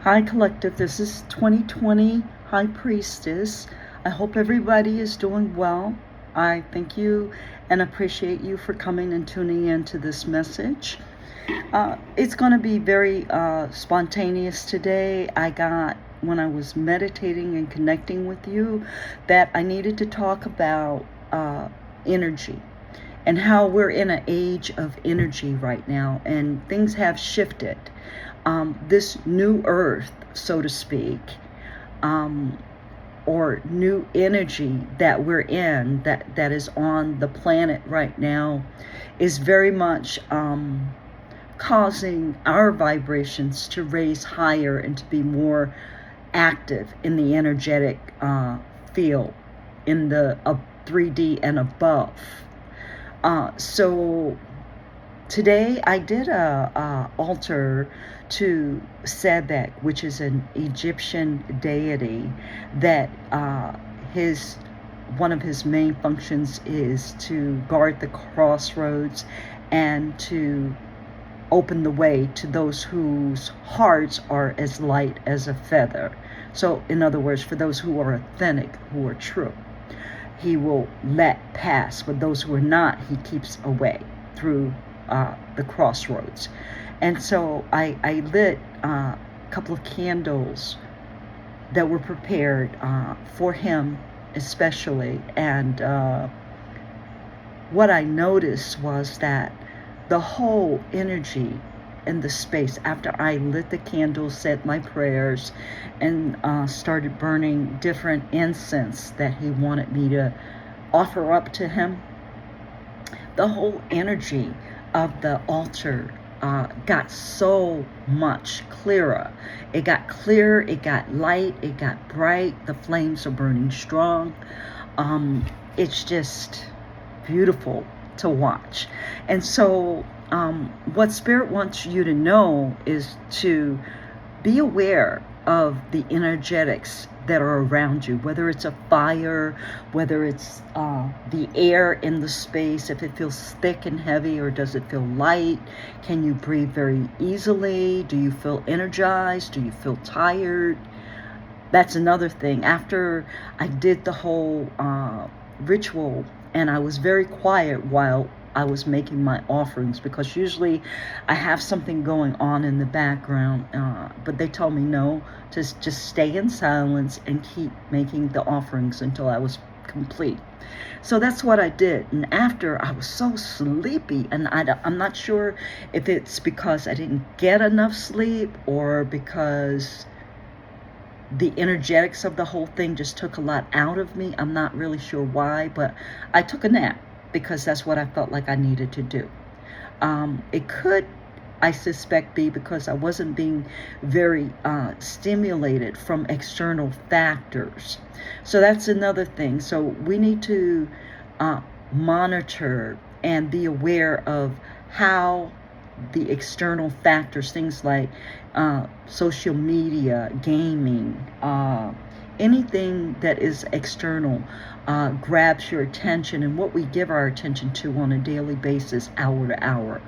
Hi, Collective. This is 2020 High Priestess. I hope everybody is doing well. I thank you and appreciate you for coming and tuning in to this message. It's going to be very spontaneous today. When I was meditating and connecting with you, that I needed to talk about energy and how we're in an age of energy right now, and things have shifted. This new earth, so to speak, um, or new energy that we're in, that is on the planet right now, is very much causing our vibrations to raise higher and to be more active in the energetic field, in the 3D and above. So today I did a altar to Sebek, which is an Egyptian deity that one of his main functions is to guard the crossroads and to open the way to those whose hearts are as light as a feather. So in other words, for those who are authentic, who are true, he will let pass. For those who are not, he keeps away through the crossroads. And so I lit a couple of candles that were prepared for him especially. And what I noticed was that the whole energy in the space, after I lit the candles, said my prayers, and started burning different incense that he wanted me to offer up to him, the whole energy of the altar got so much clearer. It got clear, it got light, it got bright, the flames are burning strong. It's just beautiful to watch. And so what Spirit wants you to know is to be aware of the energetics that are around you, whether it's a fire, whether it's the air in the space, if it feels thick and heavy or does it feel light. Can you breathe very easily? Do you feel energized? Do you feel tired? That's another thing. After I did the whole ritual, and I was very quiet while I was making my offerings, because usually I have something going on in the background, but they told me no, just stay in silence and keep making the offerings until I was complete. So that's what I did. And after, I was so sleepy, and I'm not sure if it's because I didn't get enough sleep or because the energetics of the whole thing just took a lot out of me. I'm not really sure why, but I took a nap because that's what I felt like I needed to do. It could, I suspect, be because I wasn't being very stimulated from external factors. So that's another thing. So we need to monitor and be aware of how the external factors, things like social media, gaming, anything that is external grabs your attention, and what we give our attention to on a daily basis, hour to hour.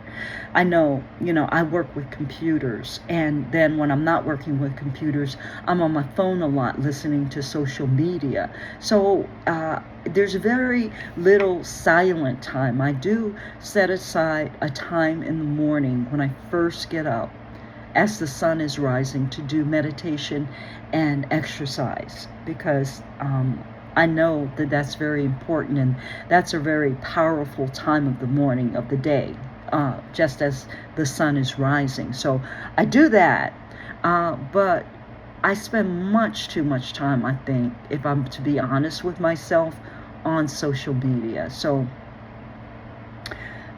I know, I work with computers, and then when I'm not working with computers, I'm on my phone a lot listening to social media. So there's very little silent time. I do set aside a time in the morning when I first get up, as the sun is rising, to do meditation and exercise, because I know that that's very important, and that's a very powerful time of the morning of the day, just as the sun is rising. So I do that, but I spend much too much time, I think, if I'm to be honest with myself, on social media. So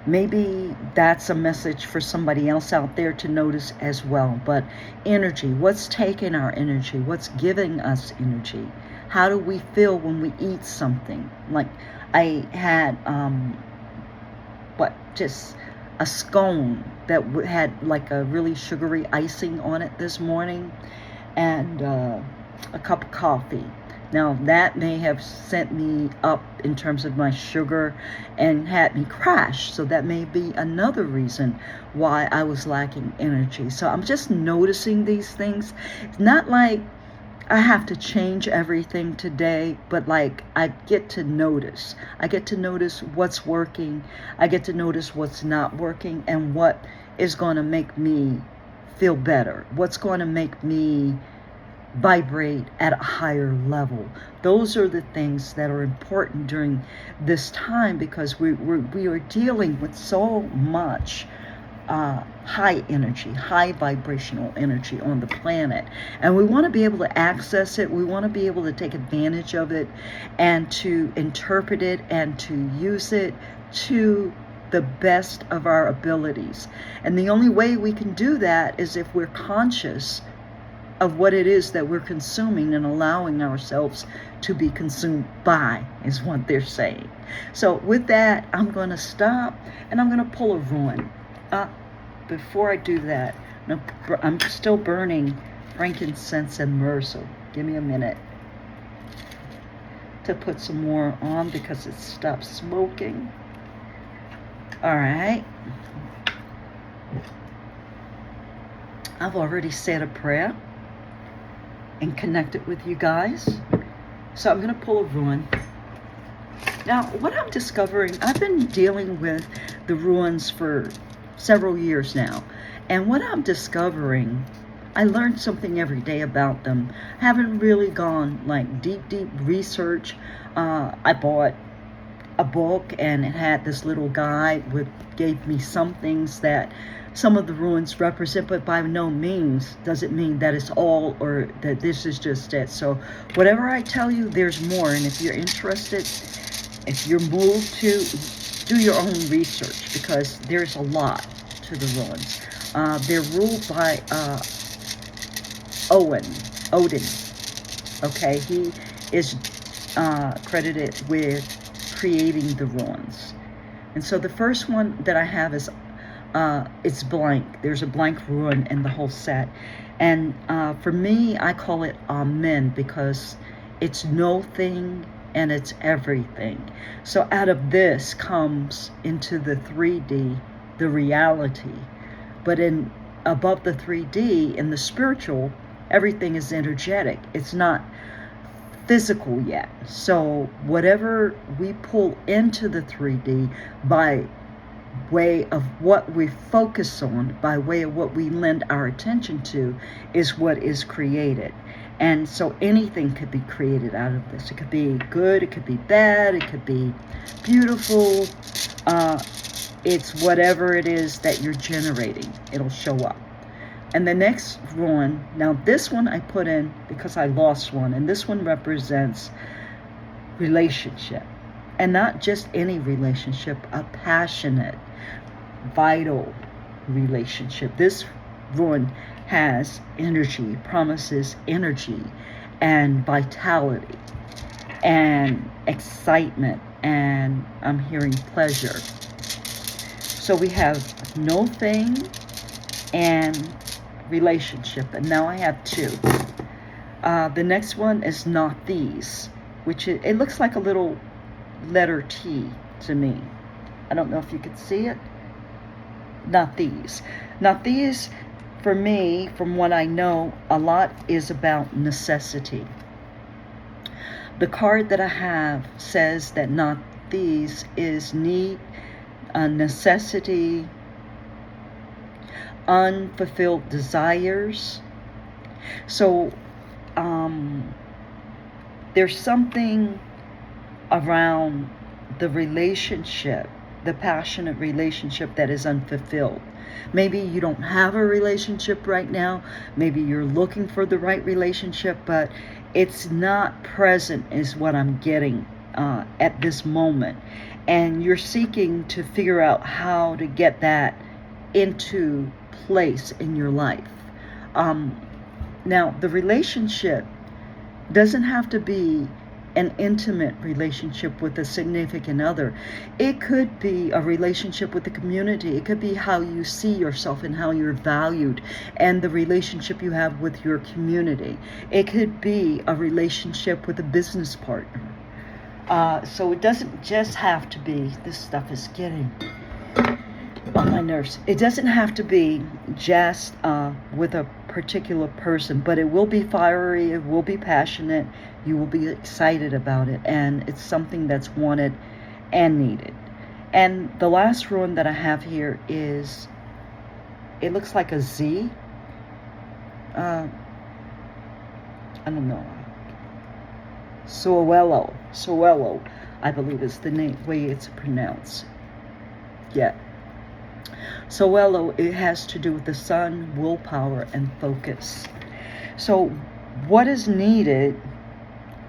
maybe that's a message for somebody else out there to notice as well. But energy, what's taking our energy? What's giving us energy? How do we feel when we eat something? Like I had, just a scone that had like a really sugary icing on it this morning, and a cup of coffee. Now, that may have sent me up in terms of my sugar and had me crash. So that may be another reason why I was lacking energy. So I'm just noticing these things. It's not like I have to change everything today, but like I get to notice. I get to notice what's working. I get to notice what's not working and what is going to make me feel better. What's going to make me vibrate at a higher level. Those are the things that are important during this time, because we are dealing with so much high energy, high vibrational energy on the planet. And we want to be able to access it. We want to be able to take advantage of it and to interpret it and to use it to the best of our abilities. And the only way we can do that is if we're conscious of what it is that we're consuming and allowing ourselves to be consumed by, is what they're saying. So with that, I'm going to stop and I'm going to pull a ruin. Before I do that, I'm still burning frankincense and myrrh, so give me a minute to put some more on because it stopped smoking. All right. I've already said a prayer and connected with you guys. So I'm going to pull a ruin. Now, what I'm discovering, I've been dealing with the ruins for several years now. And what I'm discovering, I learned something every day about them. I haven't really gone like deep research. I bought a book and it had this little guide with gave me some things that some of the ruins represent, but by no means does it mean that it's all or that this is just it. So whatever I tell you, there's more. And if you're interested, if you're moved to, do your own research, because there's a lot to the ruins. They're ruled by Odin. Okay, he is credited with creating the ruins. And so the first one that I have is it's blank. There's a blank ruin in the whole set. And for me, I call it Amen, because it's no thing and it's everything. So out of this comes into the 3D, the reality. But in above the 3D, in the spiritual, everything is energetic. It's not physical yet. So whatever we pull into the 3D by way of what we focus on, by way of what we lend our attention to, is what is created. And so anything could be created out of this. It could be good, it could be bad, it could be beautiful. It's whatever it is that you're generating, it'll show up. And the next one, now this one I put in because I lost one, and this one represents relationship. And not just any relationship, a passionate, vital relationship. This ruin has energy, promises energy and vitality and excitement, and I'm hearing pleasure. So we have no thing and relationship, and now I have two. The next one is not these, which it looks like a little letter T to me. I don't know if you could see it. Not these. Not these, for me, from what I know, a lot is about necessity. The card that I have says that not these is need, necessity, unfulfilled desires. So there's something around the relationship, the passionate relationship that is unfulfilled. Maybe you don't have a relationship right now. Maybe you're looking for the right relationship, but it's not present, is what I'm getting at this moment. And you're seeking to figure out how to get that into place in your life. Now, the relationship doesn't have to be an intimate relationship with a significant other. It could be a relationship with the community. It could be how you see yourself and how you're valued, and the relationship you have with your community. It could be a relationship with a business partner. So it doesn't just have to be, this stuff is getting on my nerves. It doesn't have to be just with a particular person, but it will be fiery, it will be passionate, you will be excited about it, and it's something that's wanted and needed. And the last rune that I have here is, it looks like a Z. I don't know. Soelo, I believe is the way it's pronounced. Yeah. Soelo, it has to do with the sun, willpower, and focus. So what is needed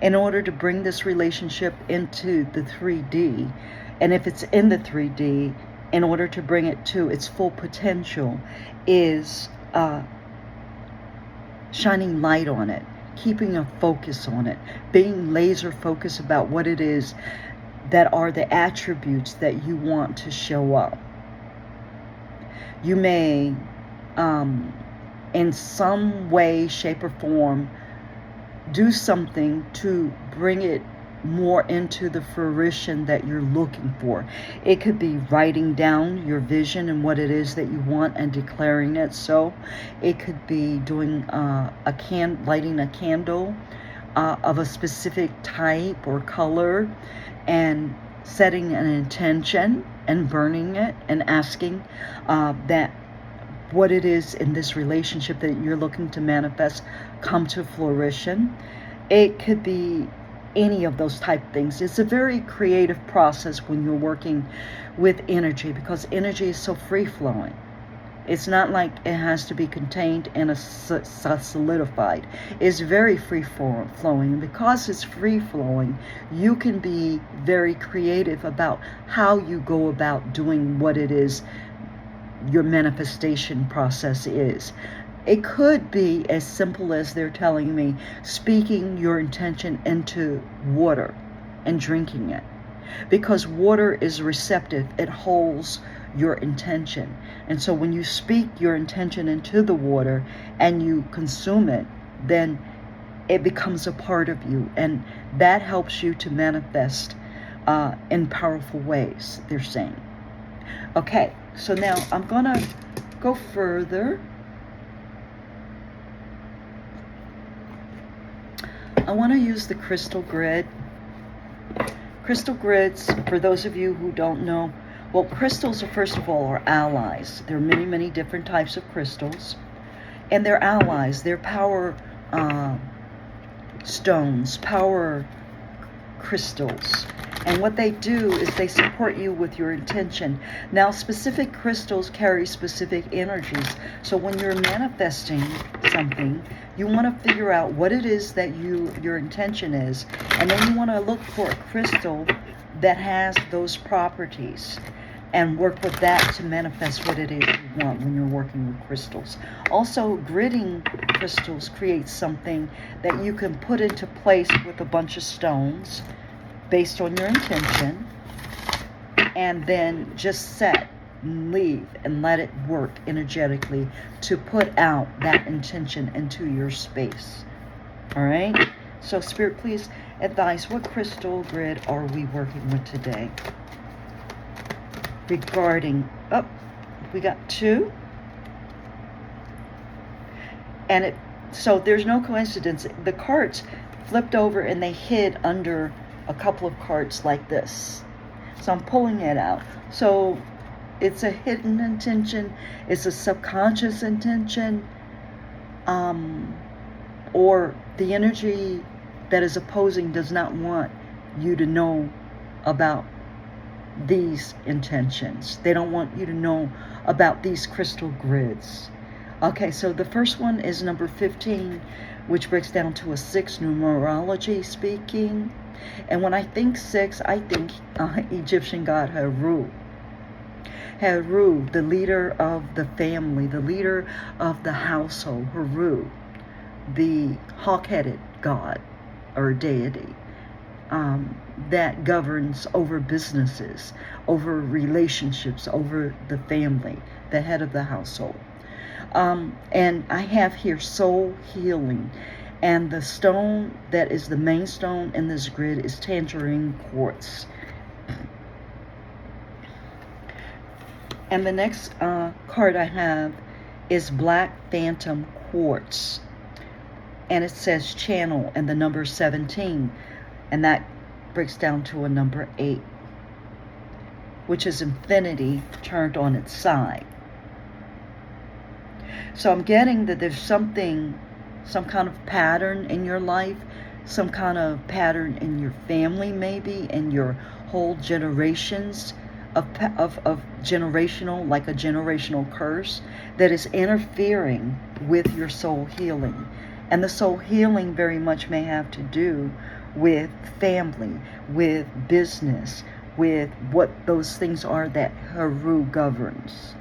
in order to bring this relationship into the 3D, and if it's in the 3D, in order to bring it to its full potential, is shining light on it, keeping a focus on it, being laser focused about what it is that are the attributes that you want to show up. You may, in some way, shape, or form, do something to bring it more into the fruition that you're looking for. It could be writing down your vision and what it is that you want and declaring it so. It could be doing lighting a candle of a specific type or color, and setting an intention and burning it and asking that what it is in this relationship that you're looking to manifest come to fruition. It could be any of those type of things. It's a very creative process when you're working with energy, because energy is so free-flowing. It's not like it has to be contained and solidified. It's very free-flowing. And because it's free-flowing, you can be very creative about how you go about doing what it is your manifestation process is. It could be as simple as they're telling me, speaking your intention into water and drinking it. Because water is receptive, it holds your intention. And so when you speak your intention into the water and you consume it, then it becomes a part of you. And that helps you to manifest in powerful ways, they're saying. Okay, so now I'm going to go further. I want to use the crystal grid. Crystal grids, for those of you who don't know, well, crystals are, first of all, are allies. There are many, many different types of crystals, and they're allies. They're power stones, power crystals. And what they do is they support you with your intention. Now, specific crystals carry specific energies. So when you're manifesting something, you want to figure out what it is that your intention is. And then you want to look for a crystal that has those properties and work with that to manifest what it is you want when you're working with crystals. Also, gridding crystals creates something that you can put into place with a bunch of stones based on your intention, and then just set, leave, and let it work energetically to put out that intention into your space. All right? So, Spirit, please advise, what crystal grid are we working with today? Regarding, we got 2. And so there's no coincidence. The cards flipped over and they hid under a couple of cards like this. So I'm pulling it out. So it's a hidden intention, it's a subconscious intention, or the energy that is opposing does not want you to know about these intentions. They don't want you to know about these crystal grids. Okay, so the first one is number 15, which breaks down to a 6, numerology speaking. And when I think 6, I think Egyptian god Heru. Heru, the leader of the family, the leader of the household. Heru, the hawk-headed god or deity. that governs over businesses, over relationships, over the family, the head of the household. And I have here soul healing. And the stone that is the main stone in this grid is tangerine quartz. And the next card I have is Black Phantom Quartz. And it says channel and the number 17. And that breaks down to a number 8, which is infinity turned on its side. So I'm getting that there's some kind of pattern in your life, some kind of pattern in your family, maybe, in your whole generations of generational, like a generational curse that is interfering with your soul healing. And the soul healing very much may have to do with family, with business, with what those things are that Haru governs.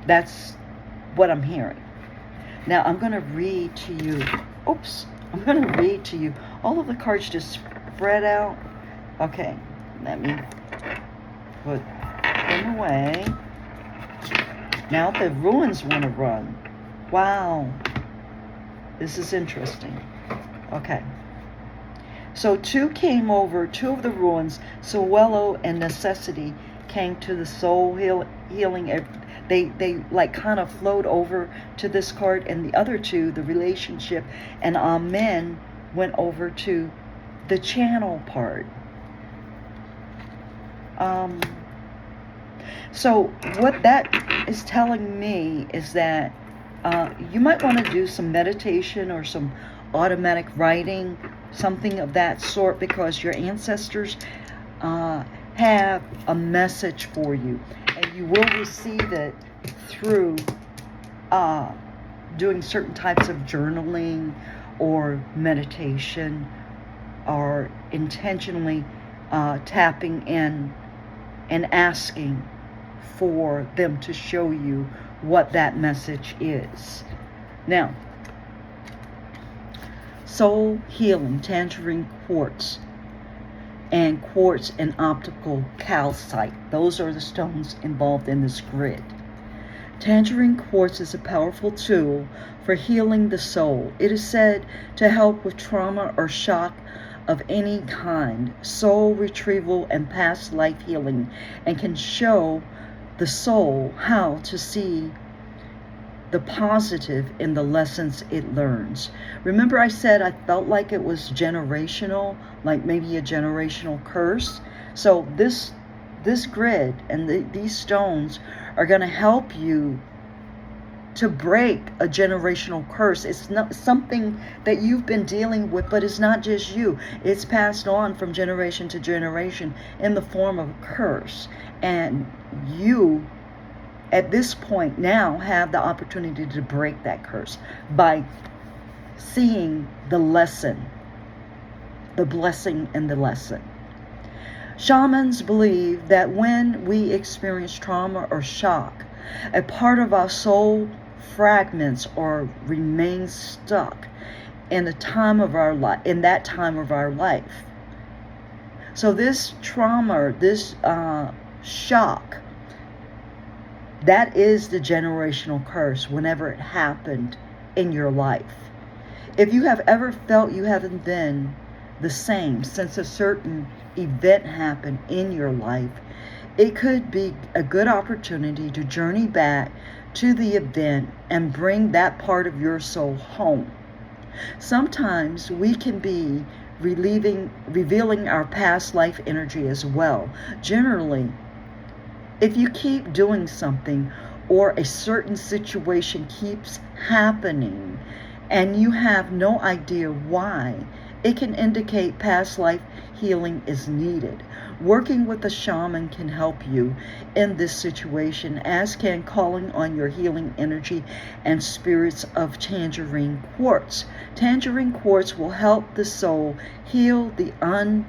That's what I'm hearing. Now I'm going to read to you. I'm going to read to you. All of the cards just spread out. Okay, let me put them away. Now the ruins want to run. Wow. This is interesting. Okay. So two of the ruins, Sowelo and Necessity, came to the soul healing. They like kind of flowed over to this card, and the other two, the relationship and Amen, went over to the channel part. So what that is telling me is that you might want to do some meditation or some automatic writing, something of that sort, because your ancestors have a message for you, and you will receive it through doing certain types of journaling or meditation, or intentionally tapping in and asking for them to show you what that message is. Now, soul healing, tangerine quartz, and quartz and optical calcite. Those are the stones involved in this grid. Tangerine quartz is a powerful tool for healing the soul. It is said to help with trauma or shock of any kind, soul retrieval, and past life healing, and can show the soul how to see the positive in the lessons it learns. Remember I said I felt like it was generational, like maybe a generational curse? So this grid and these stones are going to help you to break a generational curse. It's not something that you've been dealing with, but it's not just you. It's passed on from generation to generation in the form of a curse. And you, at this point now, have the opportunity to break that curse by seeing the lesson, the blessing in the lesson. Shamans believe that when we experience trauma or shock, a part of our soul fragments or remains stuck in that time of our life. So this trauma, this shock, that is the generational curse whenever it happened in your life. If you have ever felt you haven't been the same since a certain event happened in your life, it could be a good opportunity to journey back to the event and bring that part of your soul home. Sometimes we can be revealing our past life energy as well. Generally, if you keep doing something or a certain situation keeps happening and you have no idea why, it can indicate past life healing is needed. Working with a shaman can help you in this situation, as can calling on your healing energy and spirits of tangerine quartz. Tangerine quartz will help the soul heal and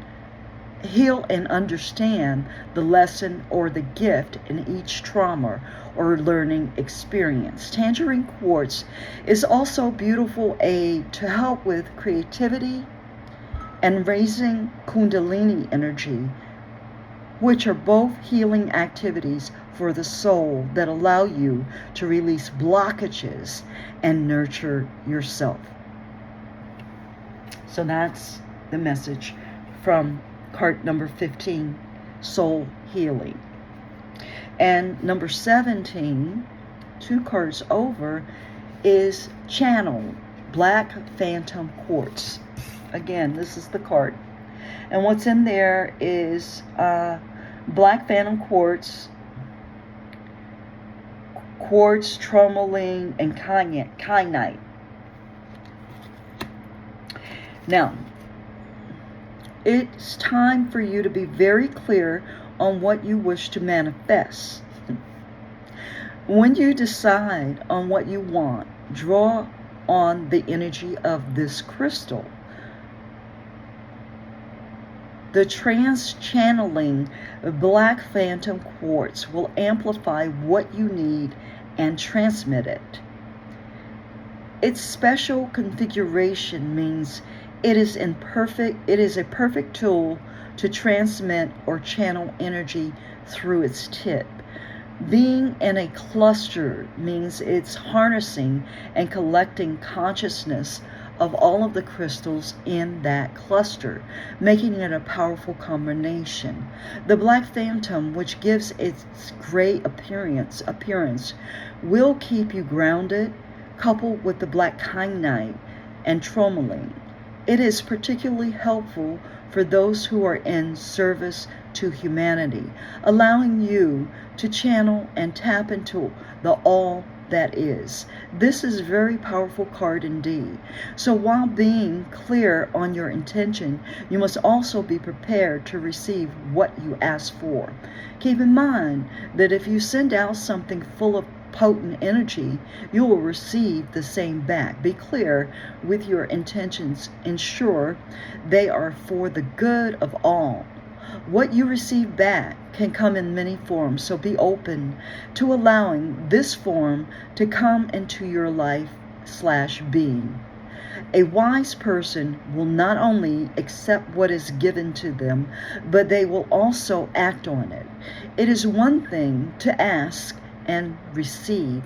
understand the lesson or the gift in each trauma or learning experience. Tangerine quartz is also a beautiful aid to help with creativity, and raising Kundalini energy, which are both healing activities for the soul that allow you to release blockages and nurture yourself. So that's the message from card number 15, Soul Healing. And number 17, 2 cards over, is Channel, Black Phantom Quartz. Again, this is the card. And what's in there is Black Phantom Quartz, quartz, tourmaline, and kyanite. Now, it's time for you to be very clear on what you wish to manifest. When you decide on what you want, draw on the energy of this crystal. The trans-channeling Black Phantom Quartz will amplify what you need and transmit it. Its special configuration means it is a perfect tool to transmit or channel energy through its tip. Being in a cluster means it's harnessing and collecting consciousness of all of the crystals in that cluster, making it a powerful combination. The Black Phantom, which gives its gray appearance, will keep you grounded, coupled with the black kyanite and tourmaline. It is particularly helpful for those who are in service to humanity, allowing you to channel and tap into the all that is. This is a very powerful card indeed. So while being clear on your intention, you must also be prepared to receive what you ask for. Keep in mind that if you send out something full of potent energy, you will receive the same back. Be clear with your intentions. Ensure they are for the good of all. What you receive back can come in many forms, so be open to allowing this form to come into your life/being. A wise person will not only accept what is given to them, but they will also act on it. It is one thing to ask and receive,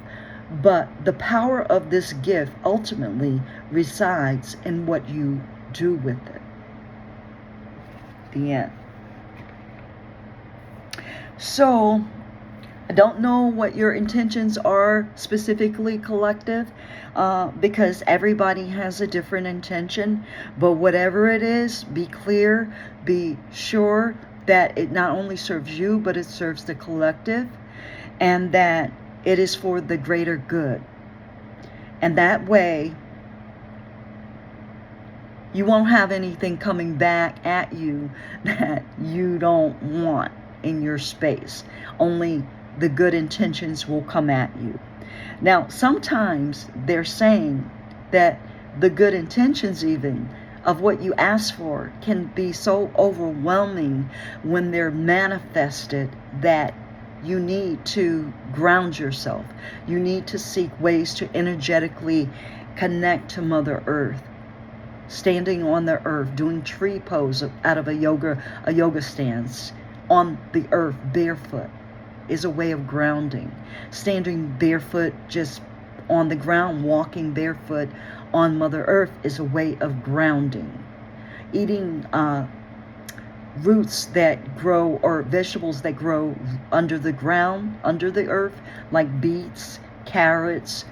but the power of this gift ultimately resides in what you do with it. The end. So, I don't know what your intentions are specifically, collective, because everybody has a different intention, but whatever it is, be clear, be sure that it not only serves you, but it serves the collective, and that it is for the greater good. And that way, you won't have anything coming back at you that you don't want in your space. Only the good intentions will come at you. Now, sometimes they're saying that the good intentions even of what you ask for can be so overwhelming when they're manifested that you need to ground yourself. You need to seek ways to energetically connect to Mother Earth. Standing on the earth, doing tree pose out of a yoga stance on the earth barefoot is a way of grounding. Standing barefoot just on the ground, walking barefoot on Mother Earth is a way of grounding. Eating roots that grow or vegetables that grow under the ground, under the earth, like beets, carrots,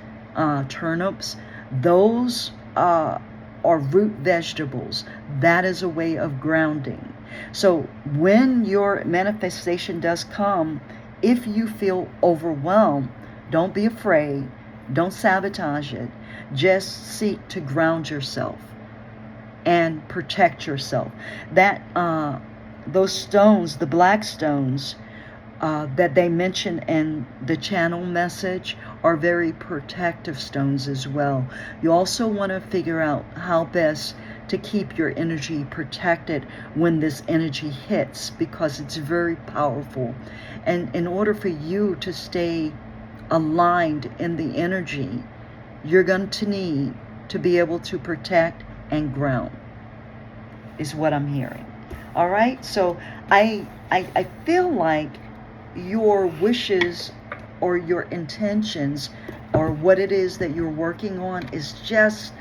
turnips, those are root vegetables. That is a way of grounding. So when your manifestation does come, if you feel overwhelmed, don't be afraid. Don't sabotage it. Just seek to ground yourself and protect yourself. That those stones, the black stones that they mention in the channel message, are very protective stones as well. You also want to figure out how best to keep your energy protected when this energy hits, because it's very powerful. And in order for you to stay aligned in the energy, you're going to need to be able to protect and ground. is what I'm hearing. All right, so I feel like your wishes or your intentions or what it is that you're working on is just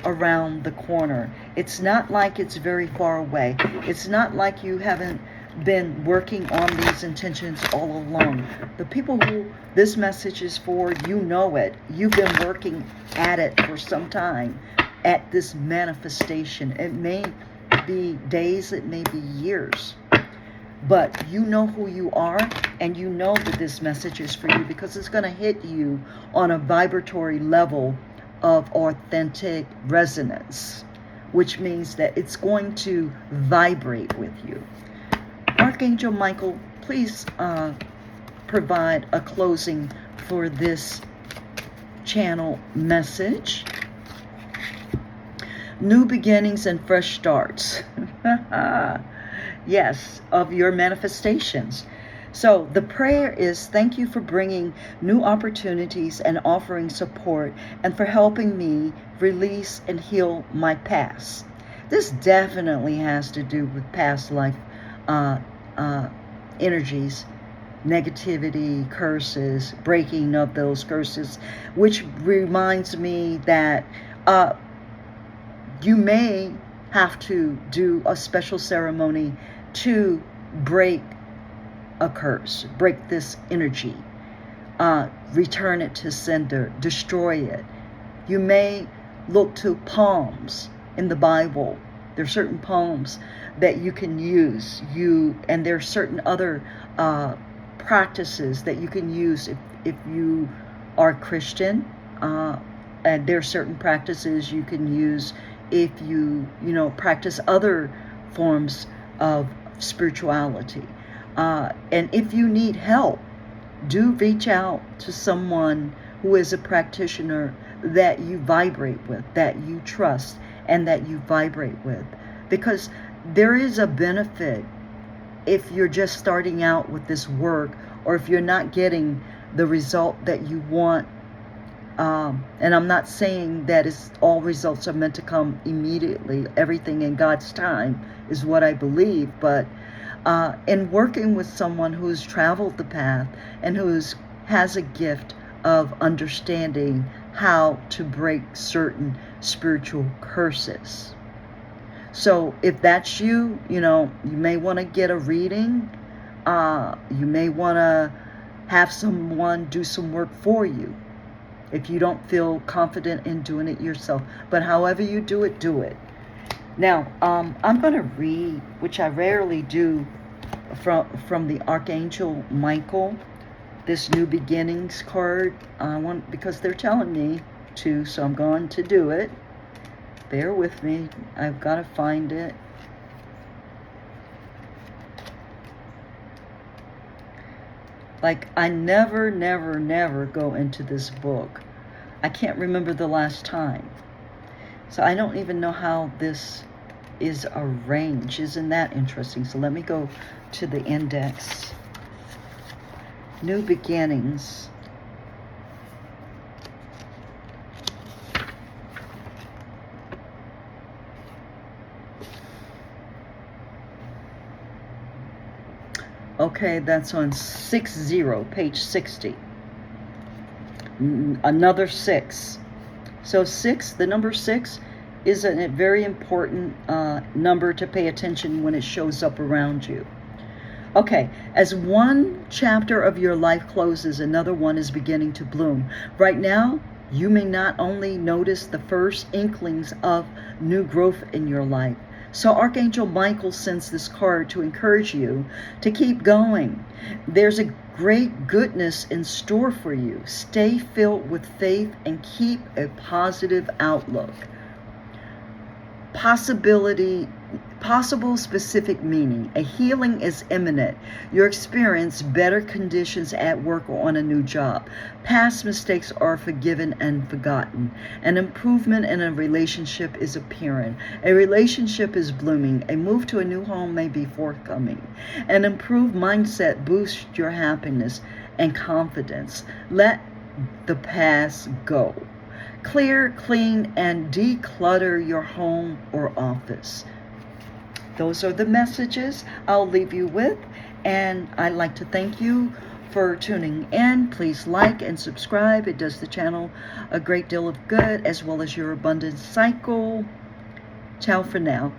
around the corner. It's not like it's very far away. It's not like you haven't been working on these intentions all along. The people who this message is for, you know it. You've been working at it for some time, at this manifestation. It may be days, it may be years, but you know who you are, and you know that this message is for you because it's going to hit you on a vibratory level of authentic resonance, which means that it's going to vibrate with you. Archangel Michael, please provide a closing for this channel message. New beginnings and fresh starts. Yes, of your manifestations. So the prayer is, thank you for bringing new opportunities and offering support and for helping me release and heal my past. This definitely has to do with past life energies, negativity, curses, breaking of those curses, which reminds me that you may have to do a special ceremony to break a curse, break this energy, return it to sender, destroy it. You may look to palms in the Bible. There are certain palms that you can use. And there are certain other practices that you can use if you are Christian. And there are certain practices you can use if you practice other forms of spirituality. And if you need help, do reach out to someone who is a practitioner that you vibrate with, that you trust, and that you vibrate with. Because there is a benefit if you're just starting out with this work, or if you're not getting the result that you want. And I'm not saying that all results are meant to come immediately. Everything in God's time is what I believe. But in working with someone who's traveled the path and has a gift of understanding how to break certain spiritual curses. So if that's you, you may want to get a reading. You may want to have someone do some work for you if you don't feel confident in doing it yourself. But however you do it, do it. Now, I'm going to read, which I rarely do, from the Archangel Michael, this New Beginnings card. Because they're telling me to, so I'm going to do it. Bear with me. I've got to find it. Like, I never go into this book. I can't remember the last time. So I don't even know how this is arranged. Isn't that interesting? So let me go to the index. New Beginnings. Okay, that's on 60, page 60. Another 6. So 6, the number 6, is a very important number to pay attention when it shows up around you. Okay, as one chapter of your life closes, another one is beginning to bloom. Right now, you may not only notice the first inklings of new growth in your life. So Archangel Michael sends this card to encourage you to keep going. There's a great goodness in store for you. Stay filled with faith and keep a positive outlook. Possible specific meaning. A healing is imminent. You experience better conditions at work or on a new job. Past mistakes are forgiven and forgotten. An improvement in a relationship is appearing. A relationship is blooming. A move to a new home may be forthcoming. An improved mindset boosts your happiness and confidence. Let the past go. Clear, clean, and declutter your home or office. those are the messages I'll leave you with. And I'd like to thank you for tuning in. Please like and subscribe. It does the channel a great deal of good, as well as your abundance cycle. Ciao for now.